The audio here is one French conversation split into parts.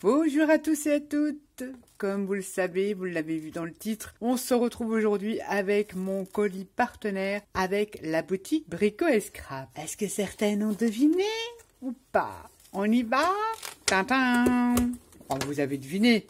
Bonjour à tous et à toutes. Comme vous le savez, vous l'avez vu dans le titre, on se retrouve aujourd'hui avec mon colis partenaire avec la boutique Brico et Scrap. Est-ce que certaines ont deviné ou pas? On y va? Tintin. Oh, vous avez deviné.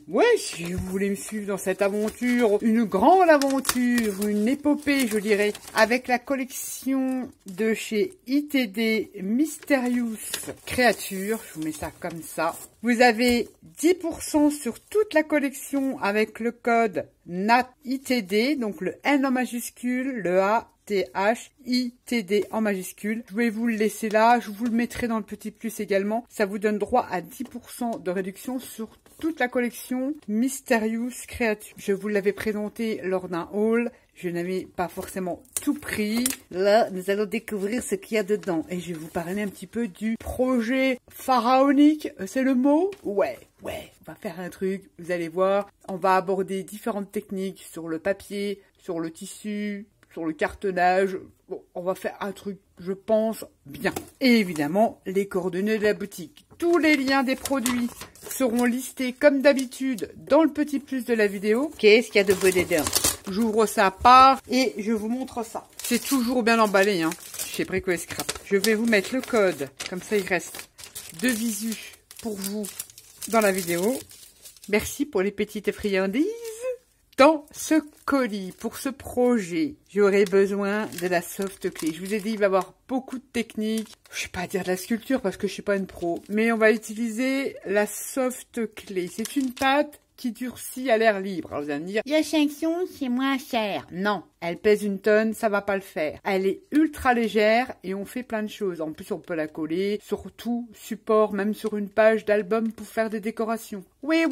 Ouais, si vous voulez me suivre dans cette aventure, une grande aventure, une épopée, je dirais, avec la collection de chez ITD Mysterious Creatures. Je vous mets ça comme ça. Vous avez 10% sur toute la collection avec le code NATITD, donc le N en majuscule, le A, THITD en majuscule. Je vais vous le laisser là, je vous le mettrai dans le petit plus également. Ça vous donne droit à 10% de réduction sur toute la collection Mysterious Creatures. Je vous l'avais présenté lors d'un haul. Je n'avais pas forcément tout pris. Là, nous allons découvrir ce qu'il y a dedans. Et je vais vous parler un petit peu du projet pharaonique. C'est le mot? Ouais, on va faire un truc. Vous allez voir, on va aborder différentes techniques sur le papier, sur le tissu, sur le cartonnage. Bon, on va faire un truc, je pense, bien. Et évidemment, les coordonnées de la boutique. Tous les liens des produits seront listés comme d'habitude dans le petit plus de la vidéo. Qu'est-ce qu'il y a de beau dedans? J'ouvre ça à part et je vous montre ça. C'est toujours bien emballé, hein, chez Brico et Scrap. Je vais vous mettre le code, comme ça il reste 2 visus pour vous dans la vidéo. Merci pour les petites friandises. Dans ce colis, pour ce projet, j'aurai besoin de la soft clé. Je vous ai dit, il va y avoir beaucoup de techniques. Je ne vais pas dire de la sculpture parce que je ne suis pas une pro. Mais on va utiliser la soft clé. C'est une pâte qui durcit à l'air libre. Alors vous allez me dire, Yash Action, c'est moins cher. Non, elle pèse 1 tonne, ça va pas le faire. Elle est ultra légère et on fait plein de choses. En plus, on peut la coller sur tout support, même sur une page d'album pour faire des décorations. Oui.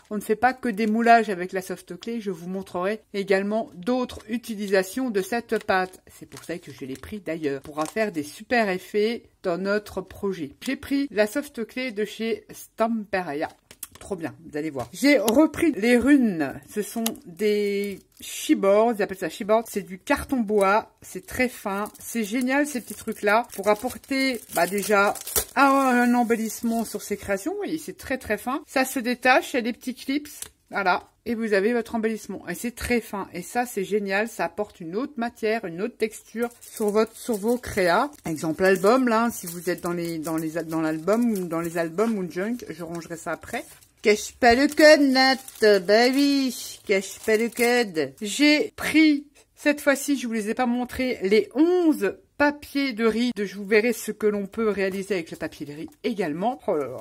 On ne fait pas que des moulages avec la soft clé. Je vous montrerai également d'autres utilisations de cette pâte. C'est pour ça que je l'ai pris d'ailleurs. On pourra faire des super effets dans notre projet. J'ai pris la soft clé de chez Stamperia. Trop bien, vous allez voir. J'ai repris les runes. Ce sont des chipboards, ils appellent ça chipboard. C'est du carton bois, c'est très fin. C'est génial ces petits trucs-là pour apporter déjà un embellissement sur ces créations. Vous voyez, c'est très fin. Ça se détache, il y a des petits clips. Voilà. Et vous avez votre embellissement. Et c'est très fin. Et ça, c'est génial. Ça apporte une autre matière, une autre texture sur vos créas. Exemple album, là, si vous êtes dans l'album ou dans les albums ou junk, je rangerai ça après. Cache pas le code, Nat. Bah oui, cache pas le code. J'ai pris, cette fois-ci, je vous les ai pas montrés, les 11 papiers de riz. Je vous verrai ce que l'on peut réaliser avec le papier de riz également. Oh là là,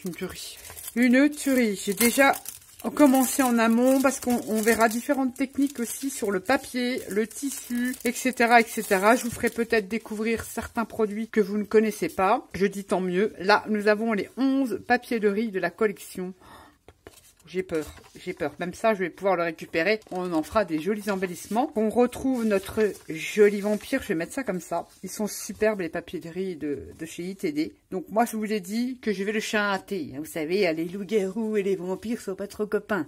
une tuerie. Une tuerie. J'ai déjà commencé en amont parce qu'on verra différentes techniques aussi sur le papier, le tissu, etc., etc. Je vous ferai peut-être découvrir certains produits que vous ne connaissez pas. Je dis tant mieux. Là, nous avons les 11 papiers de riz de la collection. J'ai peur. Même ça, je vais pouvoir le récupérer. On en fera des jolis embellissements. On retrouve notre joli vampire. Je vais mettre ça comme ça. Ils sont superbes, les papiers de riz de chez ITD. Donc, moi, je vous ai dit que je vais le chanter. Vous savez, les loups-garous et les vampires sont pas trop copains.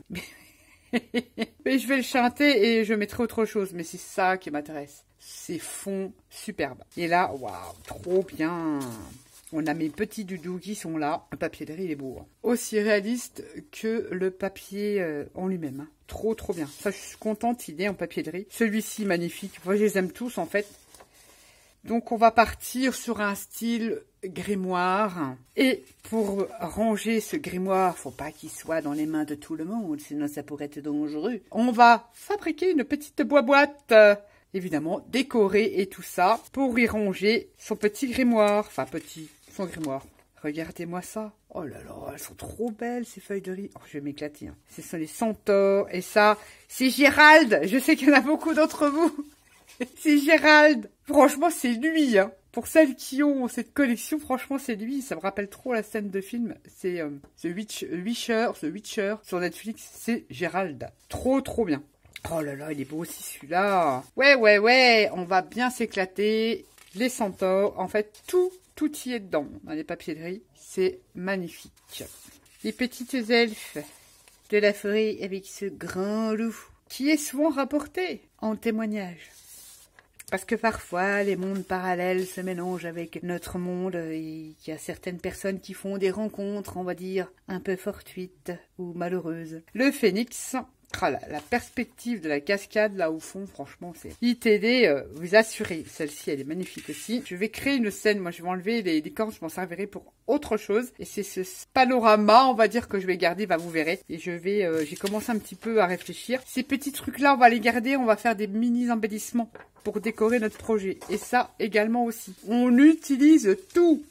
Mais je vais le chanter et je mettrai autre chose. Mais c'est ça qui m'intéresse. Ces fonds superbes. Et là, waouh, trop bien. On a mes petits doudous qui sont là. Le papier de riz, il est beau. Hein. Aussi réaliste que le papier en lui-même. Hein. Trop bien. Ça, je suis contente, il est en papier de riz. Celui-ci, magnifique. Moi, je les aime tous, en fait. Donc, on va partir sur un style grimoire. Et pour ranger ce grimoire, faut pas qu'il soit dans les mains de tout le monde, sinon ça pourrait être dangereux. On va fabriquer une petite boîte. Évidemment, décorée et tout ça, pour y ranger son petit grimoire. Enfin, son grimoire. Regardez-moi ça. Oh là là, elles sont trop belles, ces feuilles de riz. Oh, je vais m'éclater. Hein. Ce sont les centaures. Et ça, c'est Gérald. Je sais qu'il y en a beaucoup d'entre vous. C'est Gérald. Franchement, c'est lui. Hein. Pour celles qui ont cette collection, franchement, c'est lui. Ça me rappelle trop la scène de film. C'est The Witcher sur Netflix. C'est Gérald. Trop bien. Oh là là, il est beau aussi celui-là. Ouais, on va bien s'éclater. Les centaures, en fait, tout y est dedans, dans les papiers de riz. C'est magnifique. Les petites elfes de la forêt avec ce grand loup, qui est souvent rapporté en témoignage. Parce que parfois, les mondes parallèles se mélangent avec notre monde et il y a certaines personnes qui font des rencontres, on va dire, un peu fortuites ou malheureuses. Le phénix... Ah, la perspective de la cascade là au fond, franchement, c'est ITD, vous assurez. Celle-ci, elle est magnifique aussi. Je vais créer une scène, moi je vais enlever les cornes, je m'en servirai pour autre chose. Et c'est ce panorama, on va dire, que je vais garder, vous verrez. Et j'ai commencé un petit peu à réfléchir. Ces petits trucs-là, on va les garder, on va faire des mini-embellissements pour décorer notre projet. Et ça également aussi. On utilise tout.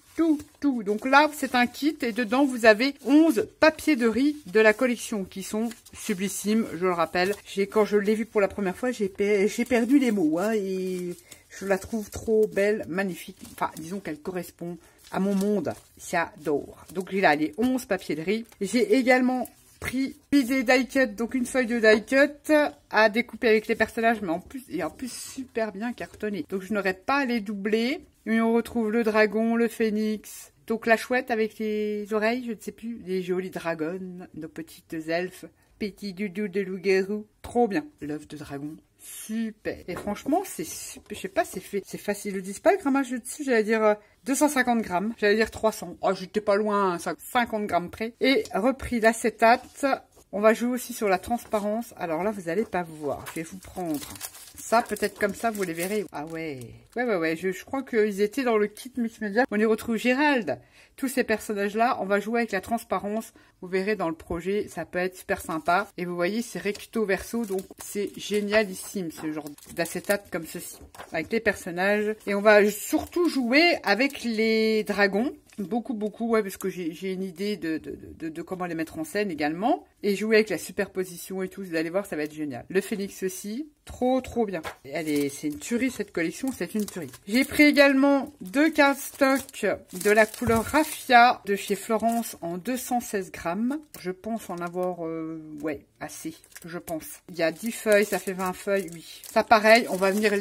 Tout. Donc là, c'est un kit et dedans, vous avez 11 papiers de riz de la collection qui sont sublissimes, je le rappelle. Quand je l'ai vu pour la première fois, j'ai perdu les mots hein, et je la trouve trop belle, magnifique. Enfin, disons qu'elle correspond à mon monde. J'adore. Donc j'ai là les 11 papiers de riz. J'ai également pris des die cut, donc une feuille de die cut à découper avec les personnages, mais en plus super bien cartonné. Donc je n'aurais pas à les doubler. Et on retrouve le dragon, le phénix, donc la chouette avec les oreilles, je ne sais plus, les jolis dragons, nos petites elfes, petits doudous de loup-garou, trop bien. L'œuf de dragon, super. Et franchement, c'est super, je sais pas, c'est facile, ils disent pas le grammage dessus, j'allais dire 250 grammes, j'allais dire 300. Oh, j'étais pas loin, 50 grammes près. Et repris l'acétate. On va jouer aussi sur la transparence. Alors là, vous n'allez pas voir. Je vais vous prendre ça. Peut-être comme ça, vous les verrez. Ah ouais. Ouais. Je crois qu'ils étaient dans le kit Mix Media. On y retrouve Gérald. Tous ces personnages-là, on va jouer avec la transparence. Vous verrez dans le projet, ça peut être super sympa. Et vous voyez, c'est recto verso. Donc, c'est génialissime, ce genre d'acétate comme ceci. Avec les personnages. Et on va surtout jouer avec les dragons. Beaucoup, ouais, parce que j'ai une idée de comment les mettre en scène également. Et jouer avec la superposition et tout, vous allez voir, ça va être génial. Le phénix aussi, trop bien. C'est une tuerie cette collection, c'est une tuerie. J'ai pris également 2 cardstocks de la couleur raffia de chez Florence en 216 grammes. Je pense en avoir, ouais, assez, je pense. Il y a 10 feuilles, ça fait 20 feuilles, oui. Ça pareil, on va venir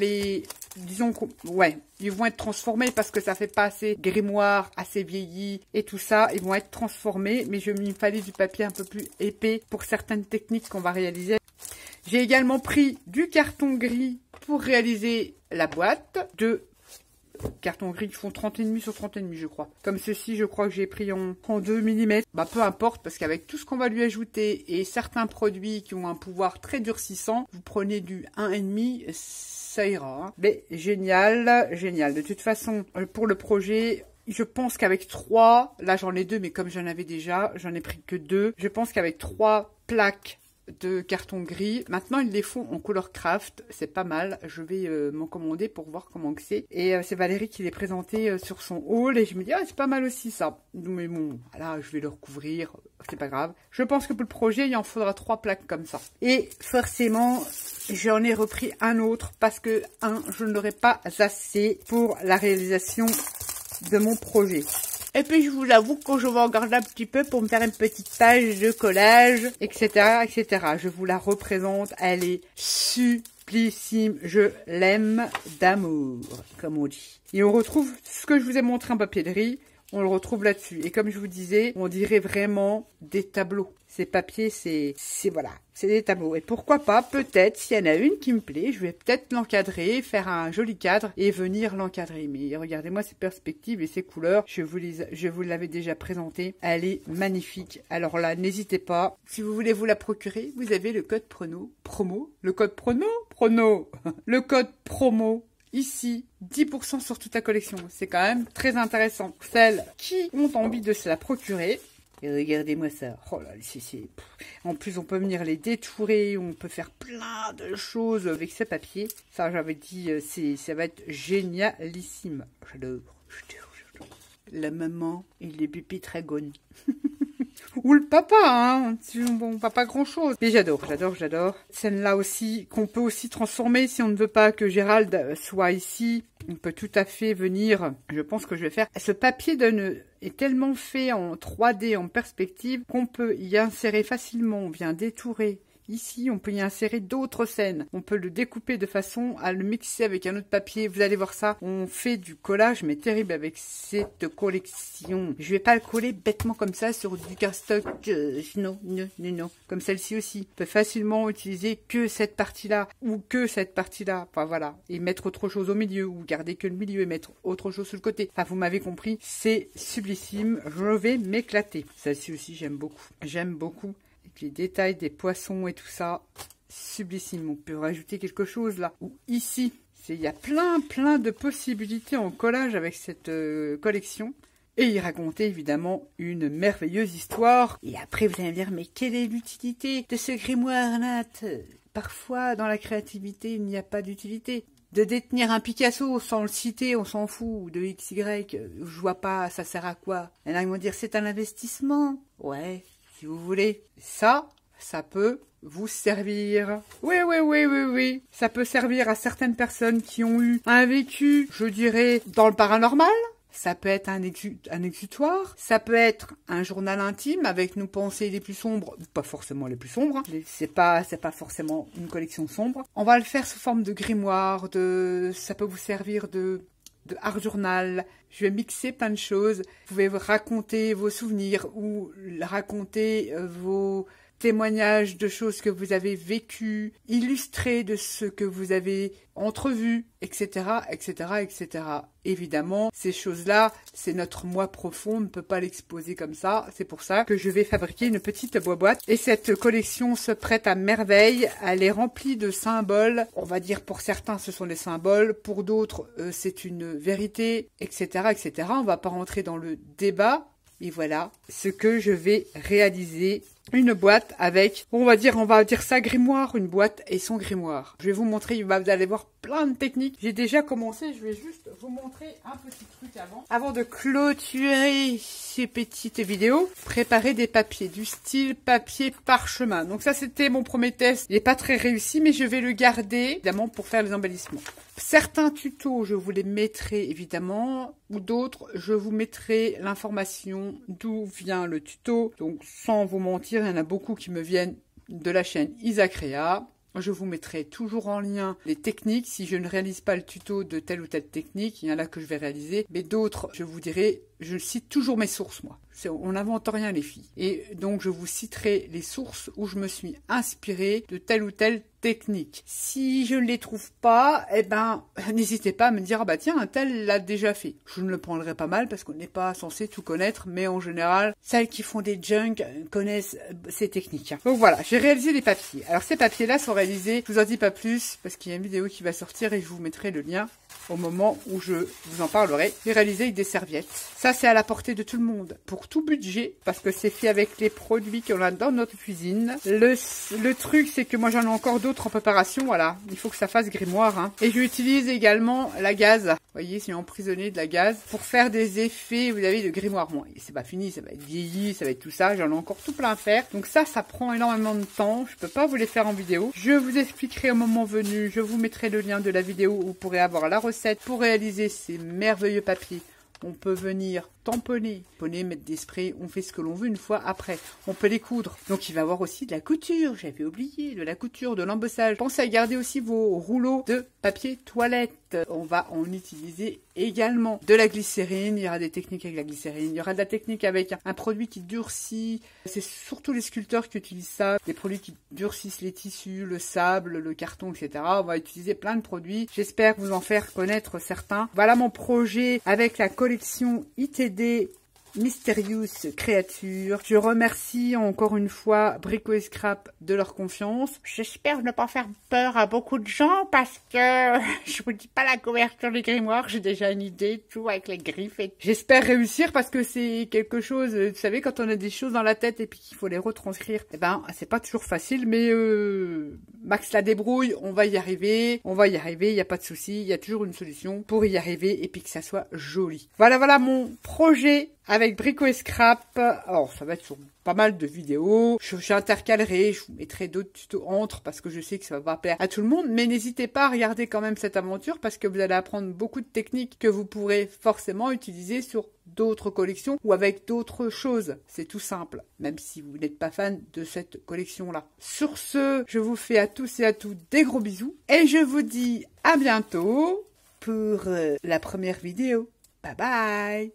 disons que, ouais, ils vont être transformés parce que ça fait pas assez grimoire, assez vieilli et tout ça. Ils vont être transformés, mais il me fallait du papier un peu plus épais pour certaines techniques qu'on va réaliser. J'ai également pris du carton gris pour réaliser la boîte. De carton gris qui font 30,5 sur 30,5 je crois. Comme ceci, je crois que j'ai pris en 2 mm. Bah peu importe, parce qu'avec tout ce qu'on va lui ajouter et certains produits qui ont un pouvoir très durcissant, vous prenez du 1,5, ça ira. Hein. Mais génial. De toute façon, pour le projet... Je pense qu'avec 3, là j'en ai 2, mais comme j'en avais déjà, j'en ai pris que 2. Je pense qu'avec 3 plaques de carton gris, maintenant ils les font en couleur craft, c'est pas mal. Je vais m'en commander pour voir comment que c'est. Et c'est Valérie qui les présentait sur son haul et je me dis, ah c'est pas mal aussi ça. Mais bon, là je vais le recouvrir, c'est pas grave. Je pense que pour le projet, il en faudra 3 plaques comme ça. Et forcément, j'en ai repris un autre parce que je ne l'aurai pas assez pour la réalisation de mon projet. Et puis je vous avoue que je vais regarder un petit peu pour me faire une petite page de collage, etc. Je vous la représente, elle est sublissime, je l'aime d'amour, comme on dit. Et on retrouve ce que je vous ai montré en papier de riz, on le retrouve là-dessus. Et comme je vous disais, on dirait vraiment des tableaux. Ces papiers, c'est voilà, c'est des tableaux. Et pourquoi pas, peut-être, s'il y en a une qui me plaît, je vais peut-être l'encadrer, faire un joli cadre et venir l'encadrer. Mais regardez-moi ces perspectives et ces couleurs, je vous l'avais déjà présenté. Elle est magnifique. Alors là, n'hésitez pas. Si vous voulez vous la procurer, vous avez le code promo. Le code le code promo. Ici, 10% sur toute la collection. C'est quand même très intéressant. Celles qui ont envie de se la procurer. Et regardez-moi ça. Oh là, en plus, on peut venir les détourer. On peut faire plein de choses avec ce papier. Ça, j'avais dit, ça va être génialissime. J'adore. La maman et les pupilles dragons. Ou le papa, hein. Bon, pas grand-chose. Mais j'adore. Celle-là aussi, qu'on peut aussi transformer si on ne veut pas que Gérald soit ici. On peut tout à fait venir. Je pense que je vais faire. Ce papier est tellement fait en 3D, en perspective, qu'on peut y insérer facilement. On vient détourer Ici, on peut y insérer d'autres scènes. On peut le découper de façon à le mixer avec un autre papier. Vous allez voir ça. On fait du collage, mais terrible avec cette collection. Je vais pas le coller bêtement comme ça sur du cardstock. Non. Comme celle-ci aussi. On peut facilement utiliser que cette partie-là ou que cette partie-là. Enfin voilà. Et mettre autre chose au milieu ou garder que le milieu et mettre autre chose sur le côté. Enfin, vous m'avez compris. C'est sublissime. Je vais m'éclater. Celle-ci aussi, j'aime beaucoup. J'aime beaucoup. Les détails des poissons et tout ça, sublissime. On peut rajouter quelque chose là. Ou ici, il y a plein de possibilités en collage avec cette collection. Et il racontait évidemment une merveilleuse histoire. Et après, vous allez me dire, mais quelle est l'utilité de ce grimoire, Nat? Parfois, dans la créativité, il n'y a pas d'utilité. De détenir un Picasso sans le citer, on s'en fout. Ou de XY, je vois pas, ça sert à quoi? Il y en a qui vont dire, c'est un investissement. Ouais. Si vous voulez, ça peut vous servir. Oui. Ça peut servir à certaines personnes qui ont eu un vécu, je dirais, dans le paranormal. Ça peut être un exutoire. Ça peut être un journal intime avec nos pensées les plus sombres. Pas forcément les plus sombres. Hein. C'est pas forcément une collection sombre. On va le faire sous forme de grimoire, ça peut vous servir de art journal. Je vais mixer plein de choses. Vous pouvez raconter vos souvenirs ou raconter vos témoignages de choses que vous avez vécues, illustrer de ce que vous avez entrevu, etc., etc. Évidemment, ces choses-là, c'est notre moi profond, on ne peut pas l'exposer comme ça. C'est pour ça que je vais fabriquer une petite boîte. Et cette collection se prête à merveille. Elle est remplie de symboles. On va dire pour certains, ce sont des symboles. Pour d'autres, c'est une vérité, etc., etc. On va pas rentrer dans le débat. Et voilà ce que je vais réaliser. Une boîte avec, on va dire ça grimoire, une boîte et son grimoire. Je vais vous montrer, vous allez voir plein de techniques. J'ai déjà commencé, je vais juste vous montrer un petit truc avant. Avant de clôturer ces petites vidéos, préparer des papiers, du style papier parchemin. Donc ça, c'était mon premier test. Il n'est pas très réussi, mais je vais le garder, évidemment, pour faire les embellissements. Certains tutos, je vous les mettrai, évidemment, ou d'autres, je vous mettrai l'information d'où vient le tuto. Donc, sans vous mentir, il y en a beaucoup qui me viennent de la chaîne Isacrea. Je vous mettrai toujours en lien les techniques. Si je ne réalise pas le tuto de telle ou telle technique, il y en a que je vais réaliser. Mais d'autres, je vous dirai, je cite toujours mes sources, moi. On n'invente rien, les filles. Et donc, je vous citerai les sources où je me suis inspirée de telle ou telle technique. Si je ne les trouve pas, eh ben, n'hésitez pas à me dire, ah bah tiens, un tel l'a déjà fait. Je ne le prendrai pas mal parce qu'on n'est pas censé tout connaître, mais en général, celles qui font des junk connaissent ces techniques. Donc voilà, j'ai réalisé des papiers. Alors ces papiers-là sont réalisés, je vous en dis pas plus parce qu'il y a une vidéo qui va sortir et je vous mettrai le lien au moment où je vous en parlerai. J'ai réalisé avec des serviettes. Ça, c'est à la portée de tout le monde, pour tout budget, parce que c'est fait avec les produits qu'on a dans notre cuisine. Le truc, c'est que moi, j'en ai encore d'autres en préparation, voilà. Il faut que ça fasse grimoire, hein. Et j'utilise également la gaze. Vous voyez, c'est emprisonné de la gaze pour faire des effets, vous avez de grimoire. Bon, c'est pas fini, ça va être vieilli, ça va être tout ça. J'en ai encore tout plein à faire. Donc ça prend énormément de temps. Je peux pas vous les faire en vidéo. Je vous expliquerai au moment venu. Je vous mettrai le lien de la vidéo où vous pourrez avoir la recette pour réaliser ces merveilleux papiers. On peut venir tamponner, mettre des sprays, on fait ce que l'on veut une fois après. On peut les coudre. Donc il va y avoir aussi de la couture, j'avais oublié, de la couture, de l'embossage. Pensez à garder aussi vos rouleaux de papier toilette. On va en utiliser également. De la glycérine, il y aura des techniques avec la glycérine, il y aura de la technique avec un produit qui durcit. C'est surtout les sculpteurs qui utilisent ça. Des produits qui durcissent les tissus, le sable, le carton, etc. On va utiliser plein de produits. J'espère vous en faire connaître certains. Voilà mon projet avec la collection ITD Mysterious Creatures. Je remercie encore une fois Brico et Scrap de leur confiance. J'espère ne pas faire peur à beaucoup de gens parce que je vous dis pas la couverture des grimoires, j'ai déjà une idée, tout avec les griffes. J'espère réussir parce que c'est quelque chose, vous savez, quand on a des choses dans la tête et puis qu'il faut les retranscrire, eh ben, c'est pas toujours facile, mais Max la débrouille, on va y arriver, il n'y a pas de souci, il y a toujours une solution pour y arriver et puis que ça soit joli. Voilà mon projet avec Brico et Scrap. Alors, ça va être sur pas mal de vidéos. J'intercalerai, je vous mettrai d'autres tutos entre parce que je sais que ça va pas plaire à tout le monde. Mais n'hésitez pas à regarder quand même cette aventure parce que vous allez apprendre beaucoup de techniques que vous pourrez forcément utiliser sur d'autres collections ou avec d'autres choses. C'est tout simple, même si vous n'êtes pas fan de cette collection-là. Sur ce, je vous fais à tous et à toutes des gros bisous et je vous dis à bientôt pour la première vidéo. Bye bye!